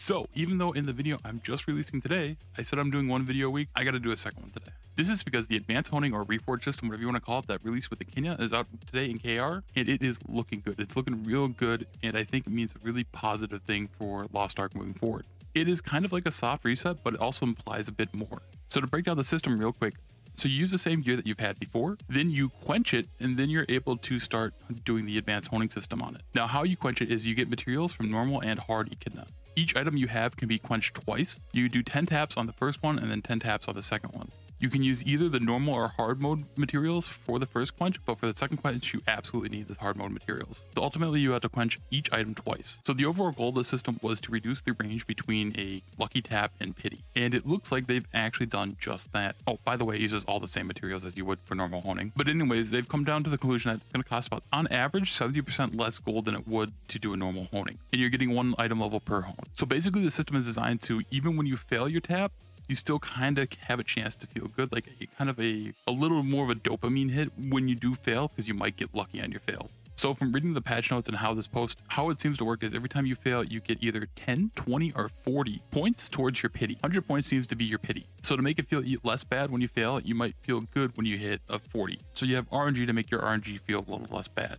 So even though in the video I'm just releasing today, I said I'm doing one video a week, I gotta do a second one today. This is because the advanced honing or reforge system, whatever you want to call it, that released with the Kenya is out today in KR, and it is looking good. It's looking real good, and I think it means a really positive thing for Lost Ark moving forward. It is kind of like a soft reset, but it also implies a bit more. So to break down the system real quick, so you use the same gear that you've had before, then you quench it, and then you're able to start doing the advanced honing system on it. Now how you quench it is you get materials from normal and hard echidna. Each item you have can be quenched twice. You do 10 taps on the first one and then 10 taps on the second one. You can use either the normal or hard mode materials for the first quench, but for the second quench, you absolutely need the hard mode materials. So ultimately, you have to quench each item twice. So the overall goal of the system was to reduce the range between a lucky tap and pity. And it looks like they've actually done just that. Oh, by the way, it uses all the same materials as you would for normal honing. But anyways, they've come down to the conclusion that it's going to cost about, on average, 70% less gold than it would to do a normal honing. And you're getting one item level per hone. So basically, the system is designed to, even when you fail your tap, you still kind of have a chance to feel good, like a little more of a dopamine hit when you do fail, because you might get lucky on your fail. So from reading the patch notes and how it seems to work is every time you fail, you get either 10, 20, or 40 points towards your pity. 100 points seems to be your pity. So to make it feel less bad when you fail, you might feel good when you hit a 40. So you have RNG to make your RNG feel a little less bad.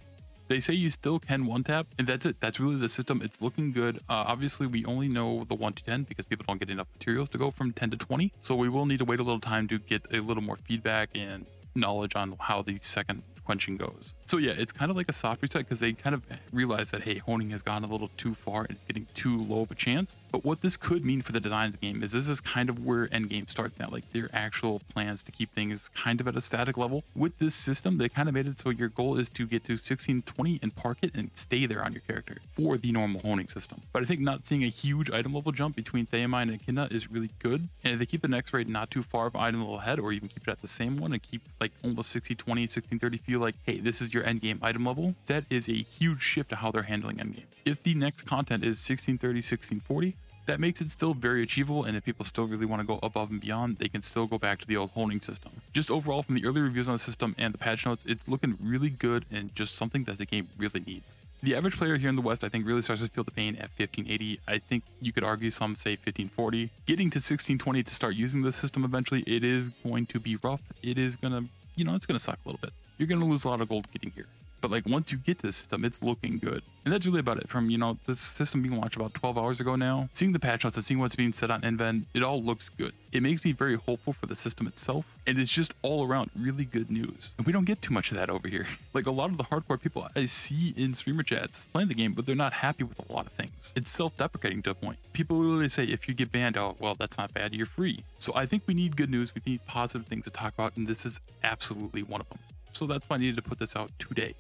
They say you still can one tap, and that's it. That's really the system. It's looking good. Obviously, we only know the 1 to 10 because people don't get enough materials to go from 10 to 20. So we will need to wait a little time to get a little more feedback and knowledge on how the second quenching goes. So yeah, it's kind of like a soft reset because they kind of realize that, hey, honing has gone a little too far and it's getting too low of a chance. But what this could mean for the design of the game is this is kind of where Endgame starts now, like their actual plans to keep things kind of at a static level. With this system, they kind of made it so your goal is to get to 1620 and park it and stay there on your character for the normal honing system. But I think not seeing a huge item level jump between Theamine and Echidna is really good. And if they keep the next rate not too far of item level ahead, or even keep it at the same one and keep like almost 6020, 1630, feel like, hey, this is your endgame item level, that is a huge shift to how they're handling endgame. If the next content is 1630, 1640, that makes it still very achievable, and if people still really want to go above and beyond, they can still go back to the old honing system. Just overall, from the early reviews on the system and the patch notes, it's looking really good and just something that the game really needs. The average player here in the West, I think, really starts to feel the pain at 1580. I think you could argue some say 1540. Getting to 1620 to start using this system eventually, it is going to be rough. It is gonna, it's gonna suck a little bit. You're gonna lose a lot of gold getting here. But like once you get to the system, it's looking good. And that's really about it. From, this system being launched about 12 hours ago now, seeing the patch notes and seeing what's being said on Enven, it all looks good. It makes me very hopeful for the system itself. And it's just all around really good news. And we don't get too much of that over here. Like a lot of the hardcore people I see in streamer chats playing the game, but they're not happy with a lot of things. It's self-deprecating to a point. People literally say, if you get banned, oh, well, that's not bad, you're free. So I think we need good news. We need positive things to talk about. And this is absolutely one of them. So that's why I needed to put this out today.